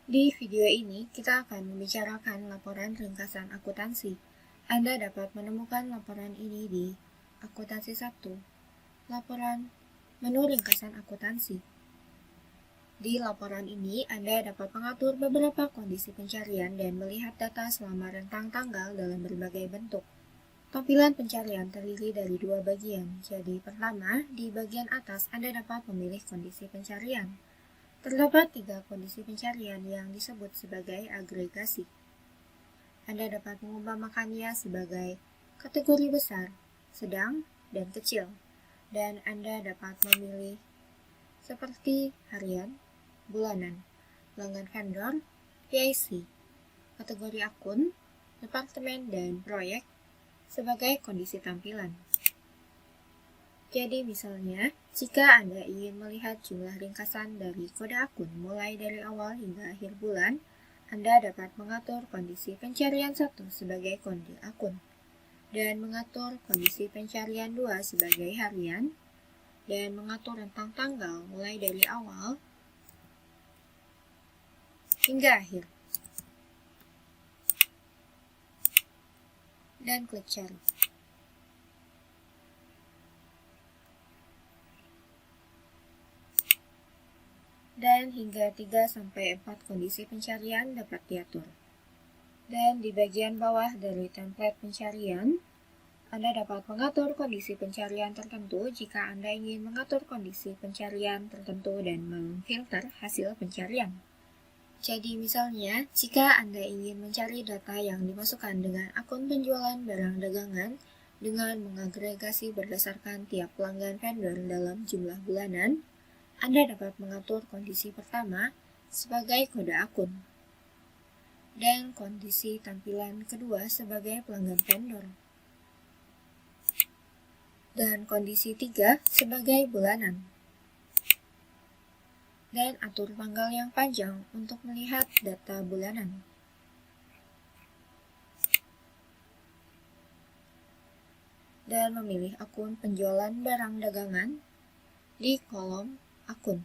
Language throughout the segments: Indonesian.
Di video ini, kita akan membicarakan laporan ringkasan akuntansi. Anda dapat menemukan laporan ini di Akuntansi 1, Laporan Menu Ringkasan Akuntansi. Di laporan ini, Anda dapat mengatur beberapa kondisi pencarian dan melihat data selama rentang tanggal dalam berbagai bentuk. Tampilan pencarian terdiri dari dua bagian. Jadi, pertama, di bagian atas Anda dapat memilih kondisi pencarian. Terdapat 3 kondisi pencarian yang disebut sebagai agregasi. Anda dapat mengumpamakannya sebagai kategori besar, sedang, dan kecil. Dan Anda dapat memilih seperti harian, bulanan, pelanggan vendor, PIC, kategori akun, departemen, dan proyek sebagai kondisi tampilan. Jadi misalnya, jika Anda ingin melihat jumlah ringkasan dari kode akun mulai dari awal hingga akhir bulan, Anda dapat mengatur kondisi pencarian 1 sebagai kode akun, dan mengatur kondisi pencarian 2 sebagai harian, dan mengatur rentang tanggal mulai dari awal hingga akhir. Dan klik cari. Dan hingga 3-4 kondisi pencarian dapat diatur. Dan di bagian bawah dari template pencarian, Anda dapat mengatur kondisi pencarian tertentu jika Anda ingin mengatur kondisi pencarian tertentu dan memfilter hasil pencarian. Jadi misalnya, jika Anda ingin mencari data yang dimasukkan dengan akun penjualan barang dagangan dengan mengagregasi berdasarkan tiap pelanggan vendor dalam jumlah bulanan, Anda dapat mengatur kondisi pertama sebagai kode akun, dan kondisi tampilan kedua sebagai pelanggan vendor, dan kondisi 3 sebagai bulanan. Dan atur tanggal yang panjang untuk melihat data bulanan. Dan memilih akun penjualan barang dagangan di kolom akun.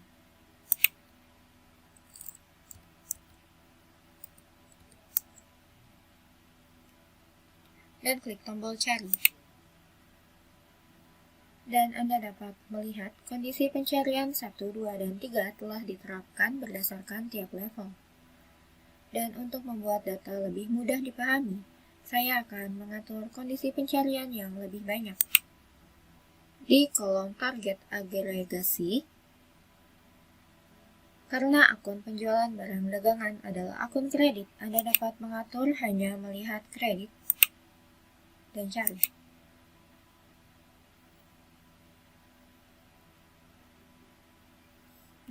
Dan klik tombol cari. Dan Anda dapat melihat kondisi pencarian 1, 2, dan 3 telah diterapkan berdasarkan tiap level. Dan untuk membuat data lebih mudah dipahami, saya akan mengatur kondisi pencarian yang lebih banyak. Di kolom target agregasi, karena akun penjualan barang dagangan adalah akun kredit, Anda dapat mengatur hanya melihat kredit dan cari.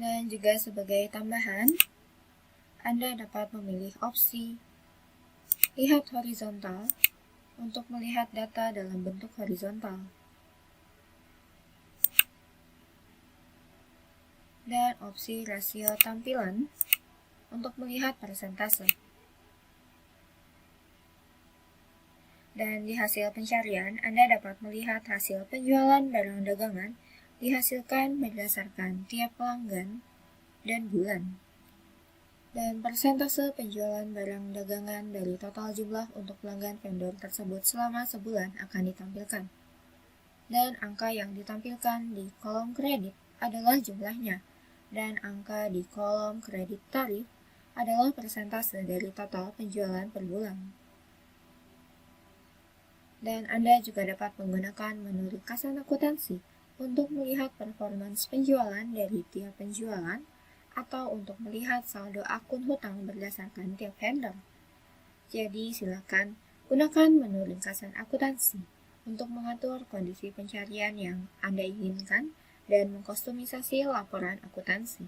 Dan juga sebagai tambahan, Anda dapat memilih opsi lihat horizontal untuk melihat data dalam bentuk horizontal. Dan opsi rasio tampilan untuk melihat persentase. Dan di hasil pencarian, Anda dapat melihat hasil penjualan barang dagangan dihasilkan berdasarkan tiap pelanggan dan bulan. Dan persentase penjualan barang dagangan dari total jumlah untuk pelanggan vendor tersebut selama sebulan akan ditampilkan. Dan angka yang ditampilkan di kolom kredit adalah jumlahnya, dan angka di kolom kredit tarif adalah persentase dari total penjualan per bulan. Dan Anda juga dapat menggunakan menu ringkasan akuntansi untuk melihat performance penjualan dari tiap penjualan atau untuk melihat saldo akun hutang berdasarkan tiap vendor. Jadi silakan gunakan menu ringkasan akuntansi untuk mengatur kondisi pencarian yang Anda inginkan dan mengkustomisasi laporan akuntansi.